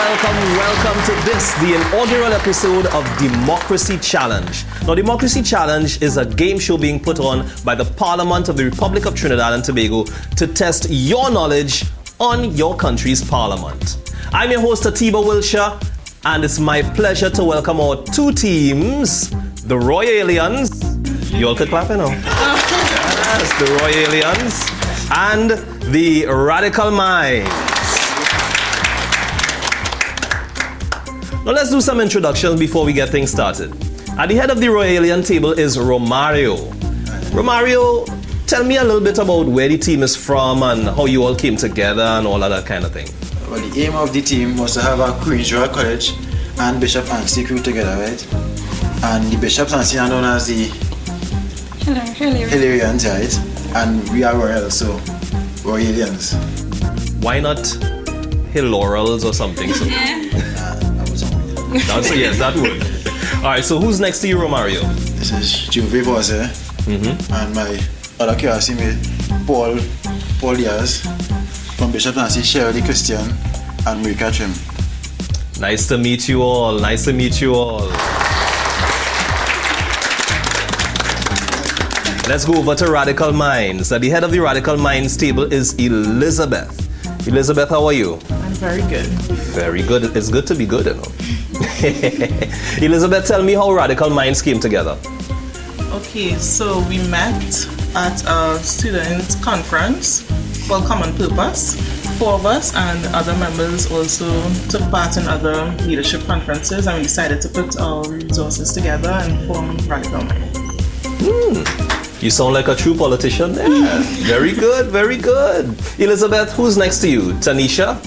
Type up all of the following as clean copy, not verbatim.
welcome to this, the inaugural episode of Democracy Challenge. Now, Democracy Challenge is a game show being put on by the Parliament of the Republic of Trinidad and Tobago to test your knowledge on your country's parliament. I'm your host, Atiba Wilshire, and it's my pleasure to welcome our two teams, the Royalians. You all could clap, you know. Yes, the Royalians and the Radical Minds. Now let's do some introductions before we get things started. At the head of the Royalian table is Romario. Romario, tell me a little bit about where the team is from and how you all came together and all of that kind of thing. Well, the aim of the team was to have a Queen's Royal College and Bishop Anstey crew together, right? And the Bishops Anstey are known as the Hilarians, right? And we are Royal, so Royalians. Why not Hilorals or something? So? Yes, that would. Alright, so who's next to you, Romario? This is Juve Bose, and my other QRC mate, Paul Diaz, from Bishop Nancy, Shirley Christian, and Marika Trim. Nice to meet you all. Nice to meet you all. Let's go over to Radical Minds. At the head of the Radical Minds table is Elizabeth. Elizabeth, how are you? I'm very good. Very good. It's good to be good, you know. Elizabeth, tell me how Radical Minds came together. Okay, so we met at a student conference called Common Purpose. 4 of us and other members also took part in other leadership conferences, and we decided to put our resources together and form Radical Minds. You sound like a true politician there. Very good, very good. Elizabeth, who's next to you? Tanisha?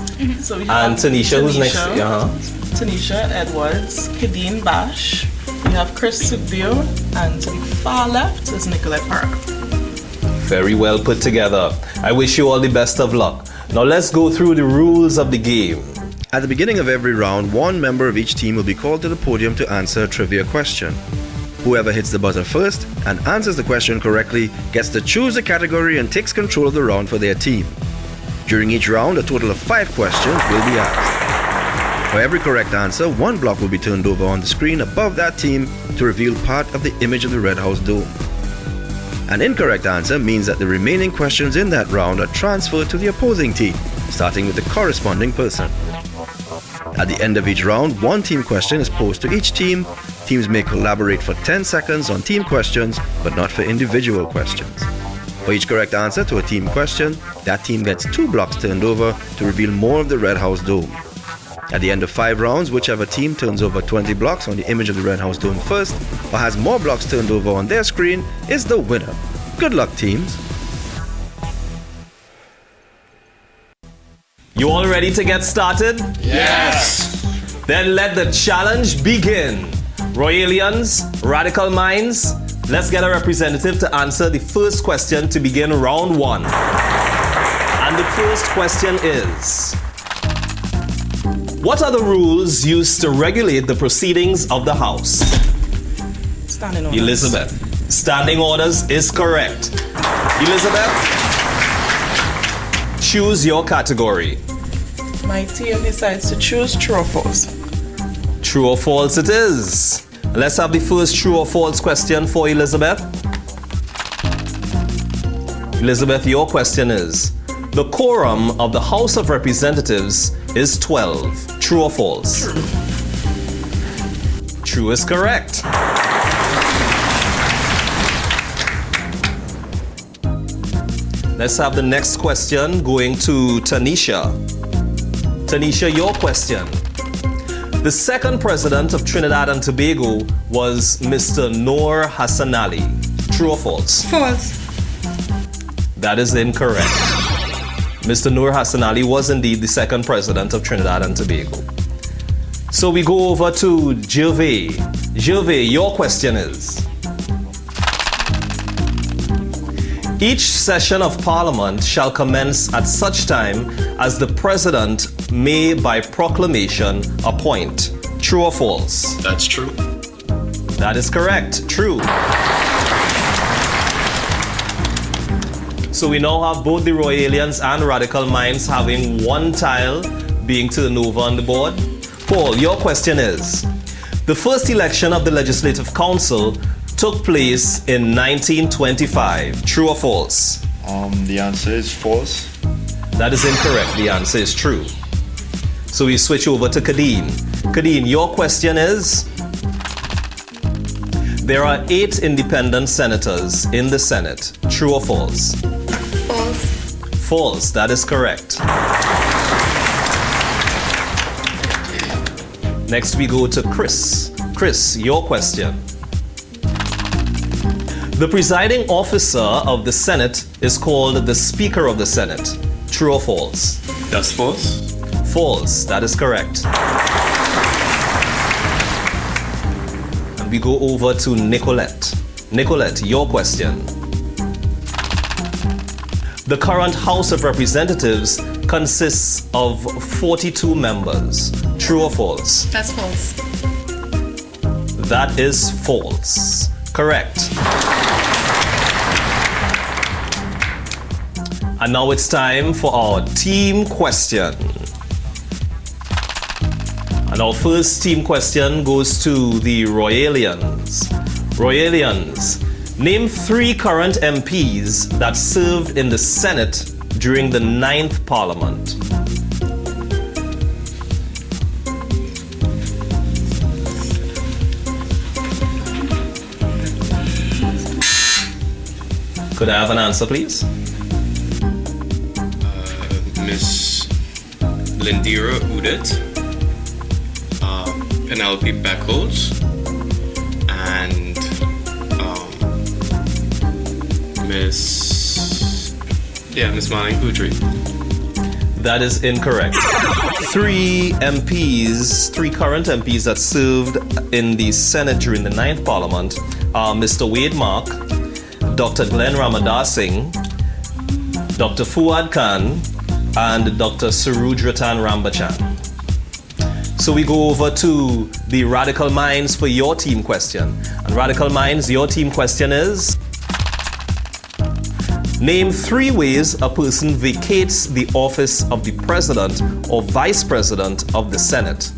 So we and Tanisha, who's next to you? Tanisha Edwards, Kadeen Bash, we have Chris Sugdio, and to the far left is Nicolette Parra. Very well put together. I wish you all the best of luck. Now let's go through the rules of the game. At the beginning of every round, one member of each team will be called to the podium to answer a trivia question. Whoever hits the buzzer first and answers the question correctly gets to choose the category and takes control of the round for their team. During each round, a total of 5 questions will be asked. For every correct answer, 1 block will be turned over on the screen above that team to reveal part of the image of the Red House dome. An incorrect answer means that the remaining questions in that round are transferred to the opposing team, starting with the corresponding person. At the end of each round, 1 team question is posed to each team. Teams may collaborate for 10 seconds on team questions, but not for individual questions. For each correct answer to a team question, that team gets 2 blocks turned over to reveal more of the Red House dome. At the end of 5 rounds, whichever team turns over 20 blocks on the image of the Red House dome first, or has more blocks turned over on their screen, is the winner. Good luck, teams. You all ready to get started? Yes! Then let the challenge begin. Royalians, Radical Minds, let's get a representative to answer the first question to begin round 1. And the first question is, what are the rules used to regulate the proceedings of the House? Standing orders. Elizabeth, standing orders is correct. Elizabeth, choose your category. My team decides to choose true or false. True or false it is. Let's have the first true or false question for Elizabeth. Elizabeth, your question is, the quorum of the House of Representatives is 12. True or false? True. True is correct. Let's have the next question going to Tanisha. Tanisha, your question. The second president of Trinidad and Tobago was Mr. Noor Hassanali. True or false? False. That is incorrect. Mr. Noor Hassanali was indeed the second president of Trinidad and Tobago. So we go over to Gervais. Gervais, your question is, each session of Parliament shall commence at such time as the President may by proclamation appoint. True or false? That's true. That is correct. True. So we now have both the Royalians and Radical Minds having 1 tile being turned over on the board. Paul, your question is, the first election of the Legislative Council took place in 1925. True or false? The answer is false. That is incorrect. The answer is true. So we switch over to Kadeen. Kadeen, your question is, there are 8 independent senators in the Senate. True or false? False. False. That is correct. Next we go to Chris. Chris, your question. The presiding officer of the Senate is called the Speaker of the Senate. True or false? That's false. False. That is correct. And we go over to Nicolette. Nicolette, your question. The current House of Representatives consists of 42 members. True or false? That's false. That is false. Correct. And now it's time for our team question. And our first team question goes to the Royalians. Royalians, name 3 current MPs that served in the Senate during the 9th Parliament. Could I have an answer, please? Miss Lindira Udet, Penelope Beckles, and Miss Marlene Boudry. That is incorrect. 3 MPs, 3 current MPs that served in the Senate during the 9th Parliament are Mr. Wade Mark, Dr. Glenn Ramadas Singh, Dr. Fuad Khan, and Dr. Surudratan Rambachan. So we go over to the Radical Minds for your team question. And Radical Minds, your team question is, name 3 ways a person vacates the office of the President or Vice President of the Senate.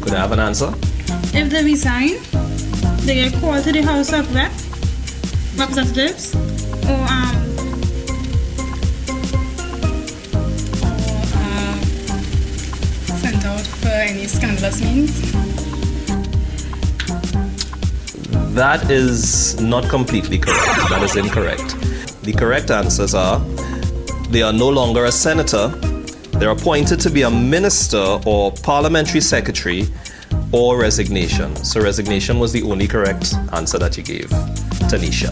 Could I have an answer? If they resign, they get called to the House of Representatives, or sent out for any scandalous means. That is not completely correct. That is incorrect. The correct answers are, they are no longer a senator, they're appointed to be a minister or parliamentary secretary, or resignation. So resignation was the only correct answer that you gave, Tanisha.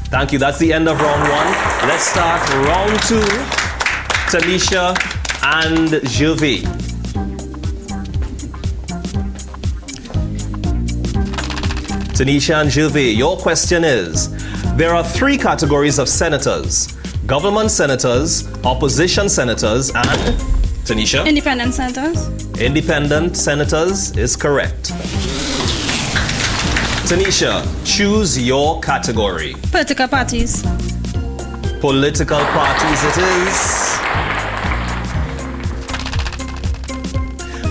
Thank you. That's the end of round 1. Let's start round 2. Tanisha and Gervais. Tanisha and Gervais, your question is, there are 3 categories of senators: government senators, opposition senators, and Tanisha? Independent senators. Independent senators is correct. Tanisha, choose your category. Political parties. Political parties it is.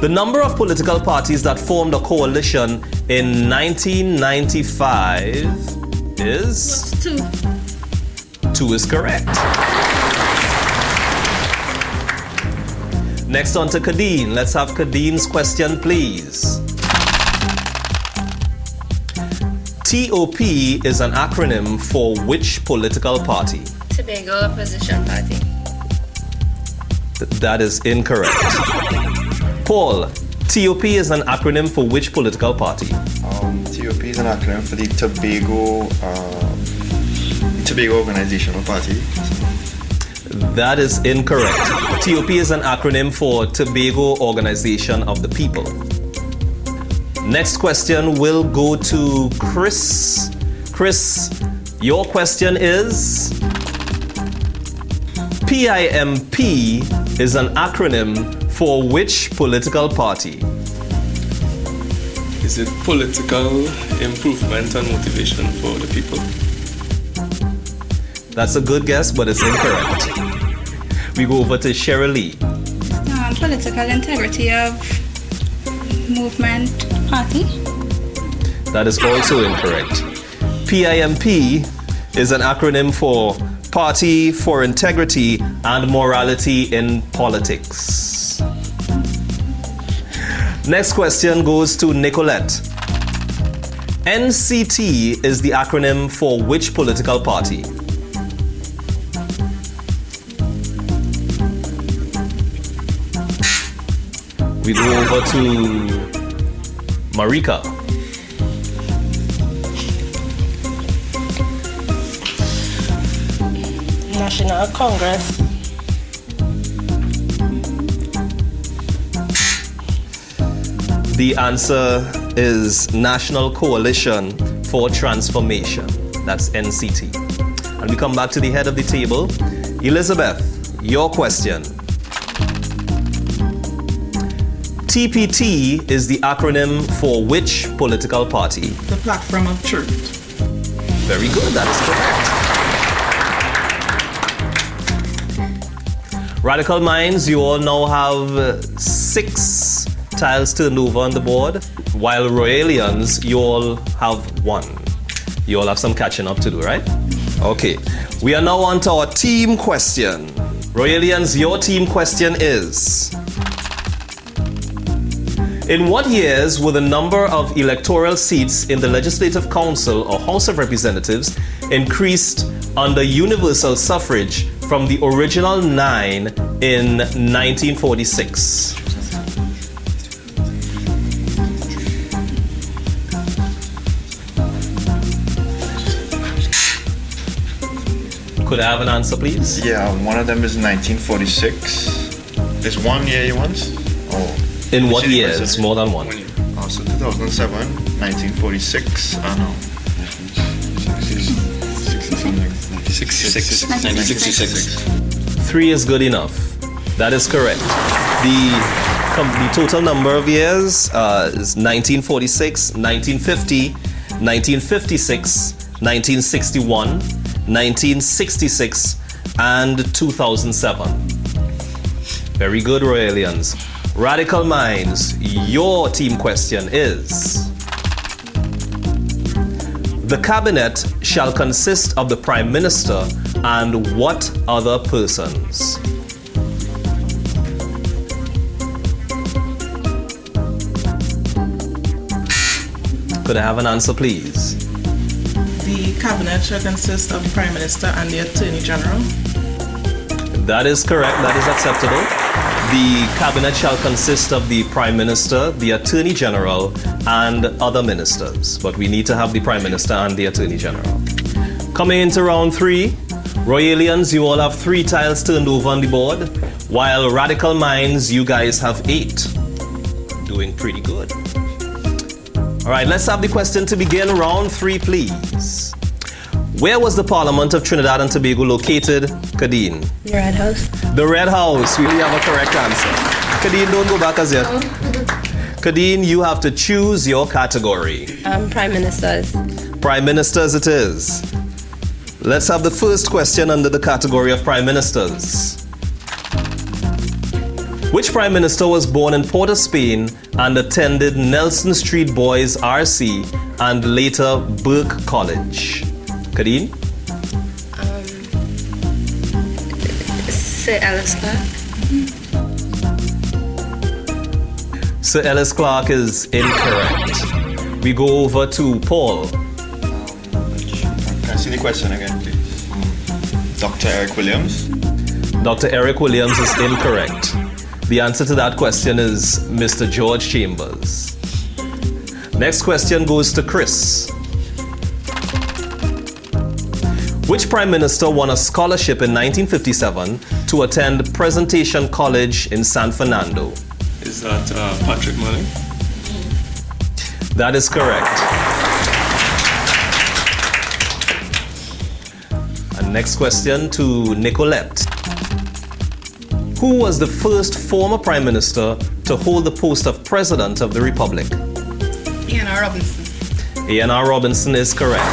The number of political parties that formed a coalition in 1995 is? 2. 2 is correct. Next on to Kadeen. Let's have Kadeen's question, please. TOP is an acronym for which political party? Tobago Opposition Party. That is incorrect. Paul, TOP is an acronym for which political party? TOP is an acronym for the Tobago Organizational Party. That is incorrect. TOP is an acronym for Tobago Organization of the People. Next question will go to Chris. Chris, your question is, PIMP is an acronym for which political party? Is it political improvement and motivation for the people? That's a good guess, but it's incorrect. We go over to Cheryl Lee. Political integrity of movement party. That is also incorrect. PIMP is an acronym for Party for Integrity and Morality in Politics. Next question goes to Nicolette. NCT is the acronym for which political party? We go over to Marika. National Congress. The answer is National Coalition for Transformation. That's NCT. And we come back to the head of the table. Elizabeth, your question. TPT is the acronym for which political party? The Platform of Truth. Very good, that is correct. Radical Minds, you all now have 6 tiles turned over on the board, while Royalians, you all have 1. You all have some catching up to do, right? Okay, we are now on to our team question. Royalians, your team question is: in what years were the number of electoral seats in the Legislative Council or House of Representatives increased under universal suffrage from the original 9 in 1946? Could I have an answer, please? Yeah, one of them is 1946. There's 1 year you want? Oh. In what years? More than one. Oh, so 2007, 1946, I don't know. 1966. 3 is good enough. That is correct. The total number of years is 1946, 1950, 1956, 1961, 1966, and 2007. Very good, Royalians. Radical Minds, your team question is: the cabinet shall consist of the Prime Minister and what other persons? Could I have an answer, please? The cabinet shall consist of the Prime Minister and the Attorney General. That is correct. That is acceptable. The cabinet shall consist of the Prime Minister, the Attorney General, and other ministers. But we need to have the Prime Minister and the Attorney General. Coming into round 3, Royalians, you all have 3 tiles turned over on the board, while Radical Minds, you guys have 8. Doing pretty good. All right, let's have the question to begin. Round 3, please. Where was the Parliament of Trinidad and Tobago located, Kadeen? The Red House. The Red House. We have a correct answer. Kadeen, don't go back as yet. Kadeen, you have to choose your category. Prime Ministers. Prime Ministers it is. Let's have the first question under the category of Prime Ministers. Which Prime Minister was born in Port of Spain and attended Nelson Street Boys RC and later Burke College? Kadeen? Sir Ellis Clark. Sir Ellis Clark is incorrect. We go over to Paul. Can I see the question again, please? Dr. Eric Williams. Dr. Eric Williams is incorrect. The answer to that question is Mr. George Chambers. Next question goes to Chris. Which Prime Minister won a scholarship in 1957 to attend Presentation College in San Fernando? Is that Patrick Manning? That is correct. And next question to Nicolette. Who was the first former Prime Minister to hold the post of President of the Republic? Ian Robinson. Ian R. Robinson is correct.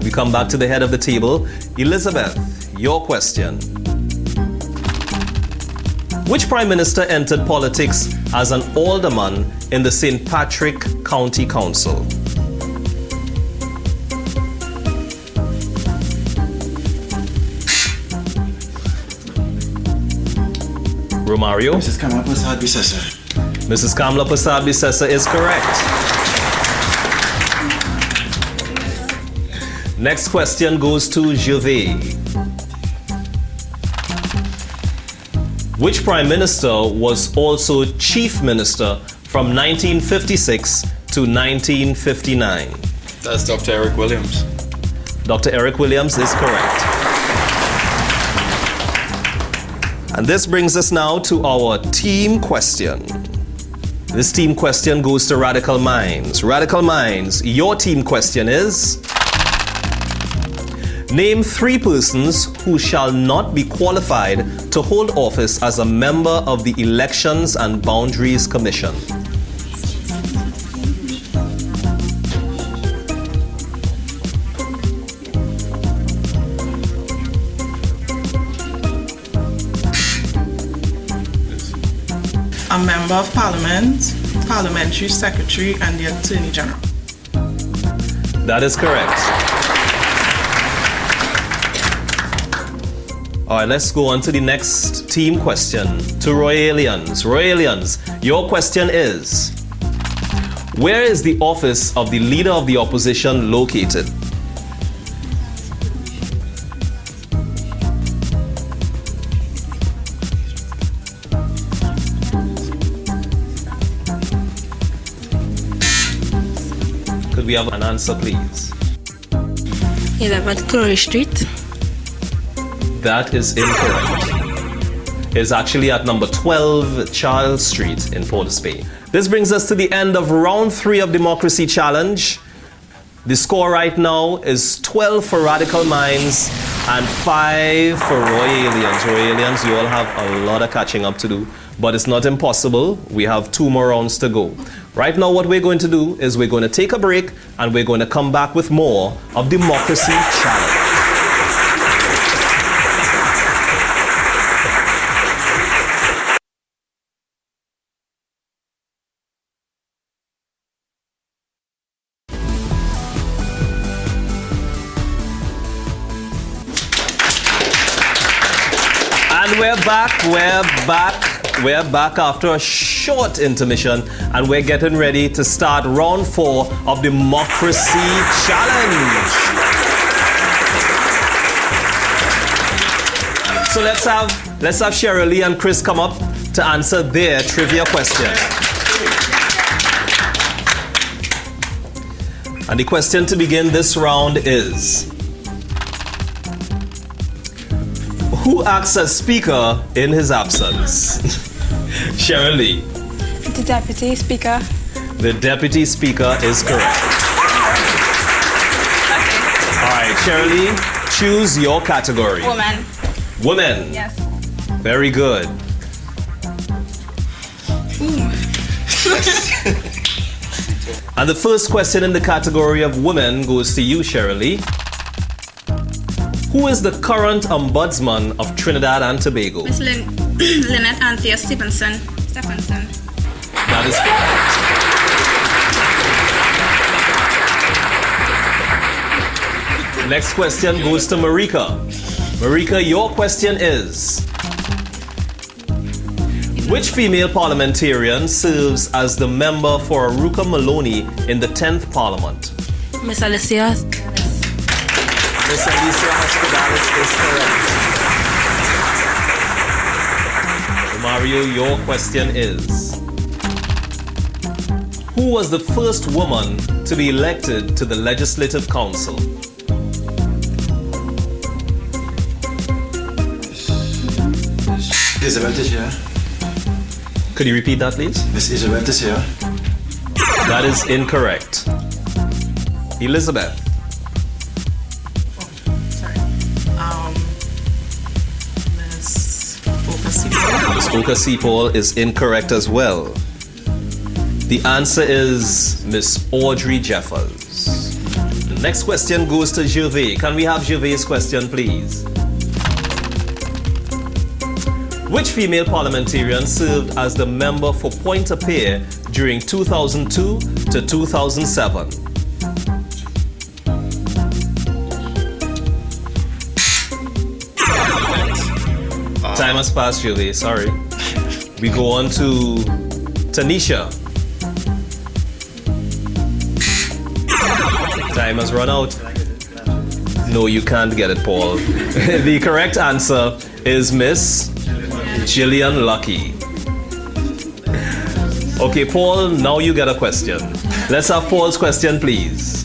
We come back to the head of the table. Elizabeth, your question. Which Prime Minister entered politics as an alderman in the St. Patrick County Council? Romario? Mrs. Kamala Prasad Bisesa. Mrs. Kamala Prasad Bisesa is correct. Next question goes to Gervais. Which Prime Minister was also Chief Minister from 1956 to 1959? That's Dr. Eric Williams. Dr. Eric Williams is correct. And this brings us now to our team question. This team question goes to Radical Minds. Radical Minds, your team question is: name 3 persons who shall not be qualified to hold office as a member of the Elections and Boundaries Commission. A member of Parliament, Parliamentary Secretary, and the Attorney General. That is correct. All right, let's go on to the next team question, to Royalians. Royalians, your question is: where is the office of the Leader of the Opposition located? Could we have an answer, please? 11 Curry Street. That is incorrect. It's actually at number 12 Charles Street in Port-au-Spain. This brings us to the end of round 3 of Democracy Challenge. The score right now is 12 for Radical Minds and 5 for Royalians. Royalians, you all have a lot of catching up to do, but it's not impossible. We have 2 more rounds to go. Right now, what we're going to do is we're going to take a break and we're going to come back with more of Democracy Challenge. And we're back after a short intermission, and we're getting ready to start round 4 of Democracy Challenge. So let's have Cheryl Lee and Chris come up to answer their trivia question. And the question to begin this round is: who acts as Speaker in his absence? Cheryl Lee. The Deputy Speaker. The Deputy Speaker is correct. All right, Cheryl Lee, choose your category. Woman. Women. Yes. Very good. And the first question in the category of women goes to you, Cheryl Lee. Who is the current Ombudsman of Trinidad and Tobago? Miss Lynette Anthea Stephenson. That is correct. Next question goes to Marika. Marika, your question is: which female parliamentarian serves as the member for Aruka Maloney in the 10th Parliament? Miss Alicia. Miss Alicia Hospitalis is correct. Mario, your question is: who was the first woman to be elected to the Legislative Council? Isabel Teixeira. Could you repeat that, please? Miss Isabel Teixeira. That is incorrect. Elizabeth. Ms. Okasipol is incorrect as well. The answer is Miss Audrey Jeffers. The next question goes to Gervais. Can we have Gervais' question, please? Which female parliamentarian served as the member for Pointe-a Pierre during 2002 to 2007? Time has passed, Gervais. Sorry. We go on to Tanisha. Time has run out. No, you can't get it, Paul. The correct answer is Miss Gillian Lucky. Okay, Paul, now you get a question. Let's have Paul's question, please.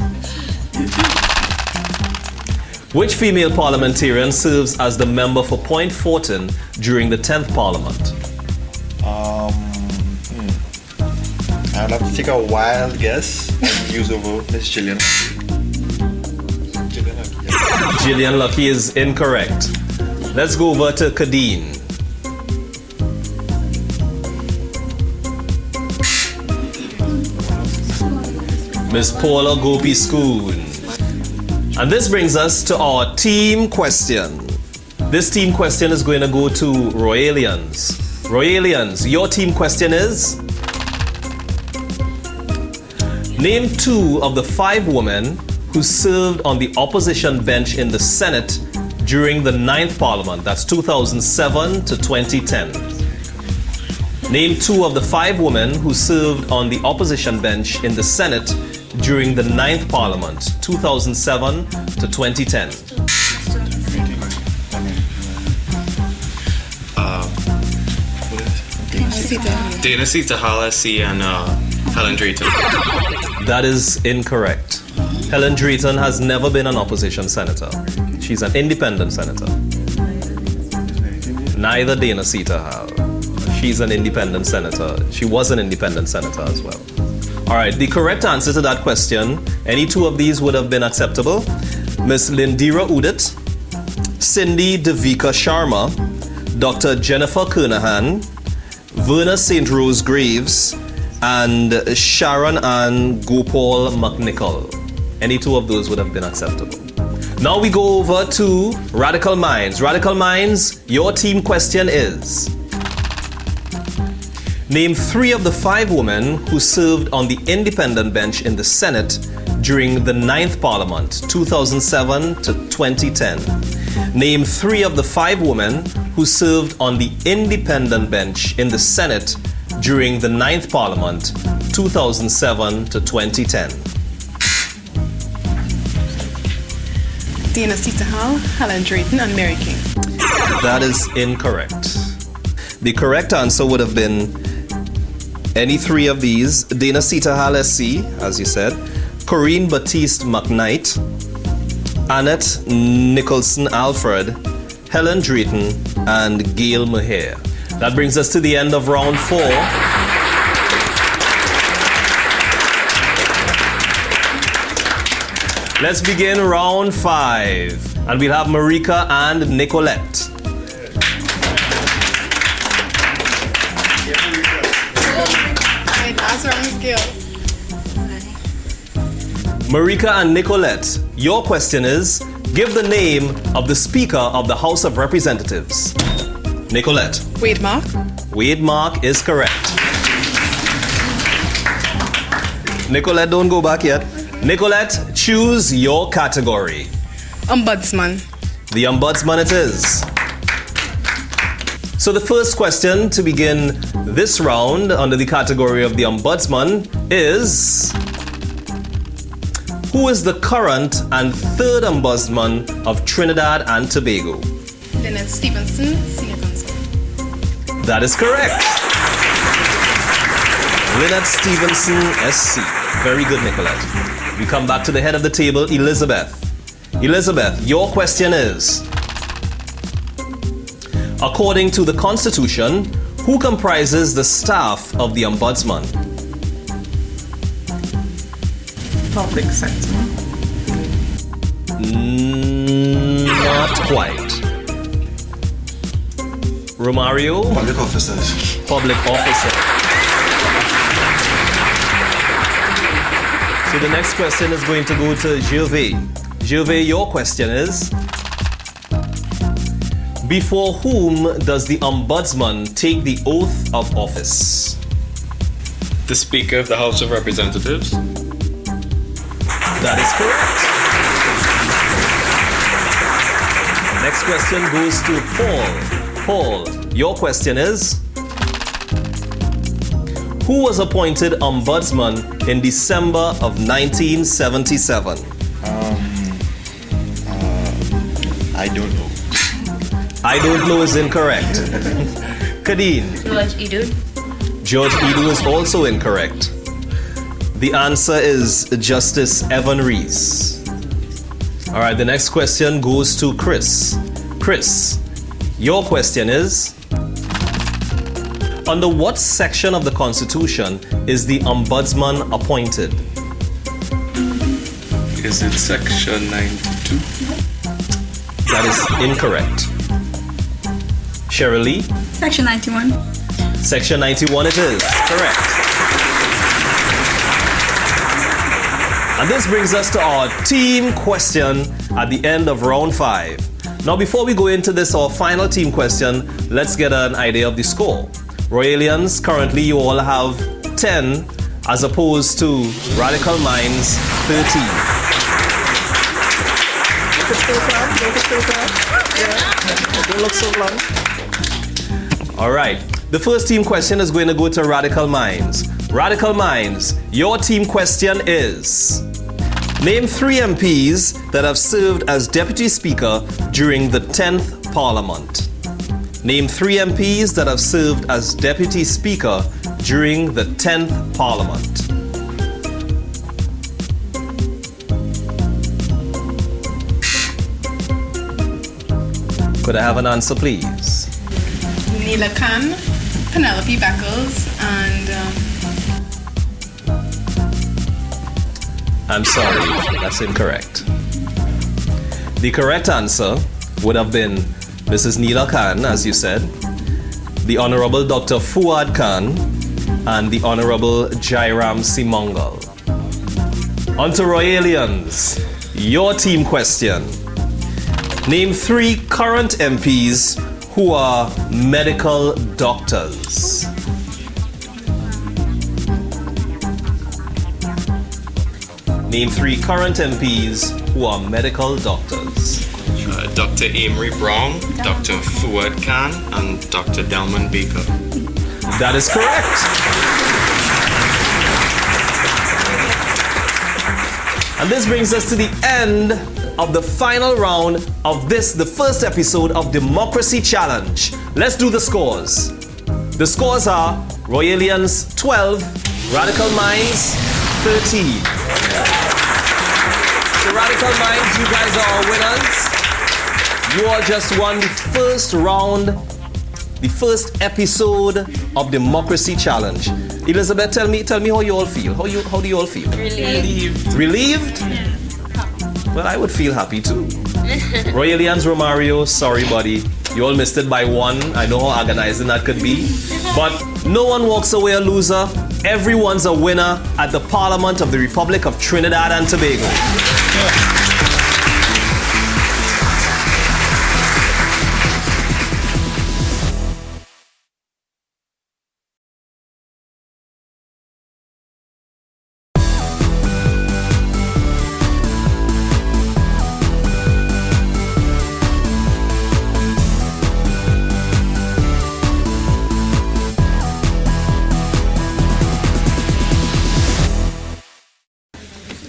Which female parliamentarian serves as the member for Point Fortin during the 10th Parliament? I'd have to take a wild guess and use over Miss Gillian. Gillian Lucky is incorrect. Let's go over to Kadeen. Miss Paula Gopi-Schoon. And this brings us to our team question. This team question is going to go to Royalians. Royalians, your team question is: name 2 of the 5 women who served on the opposition bench in the Senate during the 9th Parliament. That's 2007 to 2010. Name 2 of the 5 women who served on the opposition bench in the Senate during the 9th Parliament, 2007 to 2010. Dana Sita Halasi and Helen Drayton. That is incorrect. Helen Drayton has never been an opposition senator. She's an independent senator. Neither Dana Sita Hal. She's an independent senator. She was an independent senator as well. All right, the correct answer to that question, any 2 of these would have been acceptable. Miss Lindira Udit, Cindy Devika Sharma, Dr. Jennifer Kernahan, Verna St. Rose Graves, and Sharon Ann Gopal McNichol. Any 2 of those would have been acceptable. Now we go over to Radical Minds. Radical Minds, your team question is: name 3 of the 5 women who served on the independent bench in the Senate during the 9th Parliament, 2007 to 2010. Name 3 of the 5 women who served on the independent bench in the Senate during the 9th Parliament, 2007 to 2010. Dana Sita Hall, Helen Drayton, and Mary King. That is incorrect. The correct answer would have been any 3 of these: Dana Sita Hall SC, as you said, Corinne Baptiste McKnight, Annette Nicholson Alfred, Helen Drayton, and Gail Maher. That brings us to the end of round 4. Let's begin round 5. And we'll have Marika and Nicolette. Marika and Nicolette, your question is: give the name of the Speaker of the House of Representatives. Nicolette. Wade Mark. Wade Mark is correct. Nicolette, don't go back yet. Nicolette, choose your category. Ombudsman. The Ombudsman it is. So the first question to begin this round under the category of the Ombudsman is: who is the current and 3rd Ombudsman of Trinidad and Tobago? Lynette Stevenson, Senior Counsel. That is correct. Lynette Stevenson, SC. Very good, Nicolette. We come back to the head of the table, Elizabeth. Elizabeth, your question is: according to the Constitution, who comprises the staff of the Ombudsman? Public sector. Not quite. Romario? Public officers. Public officer. So the next question is going to go to Gervais. Gervais, your question is, before whom does the Ombudsman take the oath of office? The Speaker of the House of Representatives. That is correct. Next question goes to Paul. Paul, your question is, who was appointed Ombudsman in December of 1977? I don't know. I don't know is incorrect. Kadeen. George Idun. George Edu is also incorrect. The answer is Justice Evan Rees. All right, the next question goes to Chris. Chris, your question is, under what section of the Constitution is the Ombudsman appointed? Is it section 92? That is incorrect. Shirley? Section 91. Section 91 it is. Correct. And this brings us to our team question at the end of round 5. Now before we go into this, our final team question, let's get an idea of the score. Royalians, currently you all have 10 as opposed to Radical Minds 13. Don't look so long. All right. The first team question is going to go to Radical Minds. Radical Minds, your team question is, name 3 MPs that have served as Deputy Speaker during the 10th Parliament. Name 3 MPs that have served as Deputy Speaker during the 10th Parliament. Could I have an answer, please? Neela Khan, Penelope Beckles, and I'm sorry, that's incorrect. The correct answer would have been Mrs. Neela Khan, as you said, the Honorable Dr. Fuad Khan, and the Honorable Jairam Simangal. On to Royalians, your team question. Name 3 current MPs who are medical doctors. Name 3 current MPs who are medical doctors. Dr. Amory Brown, Dr. Fuad Khan, and Dr. Delman Baker. That is correct. And this brings us to the end of the final round of this, the first episode of Democracy Challenge. Let's do the scores. The scores are Royalians 12, Radical Minds 13. So Radical Minds, you guys are our winners. You all just won the first round, the first episode of Democracy Challenge. Elizabeth, tell me how you all feel. How do you all feel? Relieved. Relieved? Well, I would feel happy too. Royalians, Romario, sorry buddy. You all missed it by 1. I know how agonizing that could be. But no one walks away a loser. Everyone's a winner at the Parliament of the Republic of Trinidad and Tobago.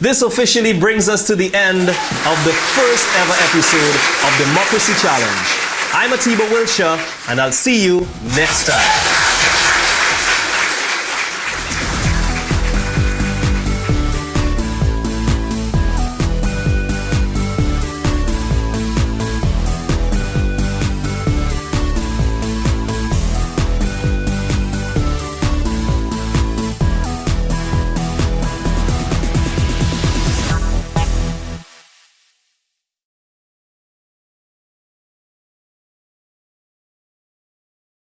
This officially brings us to the end of the first ever episode of Democracy Challenge. I'm Atiba Wilshire, and I'll see you next time.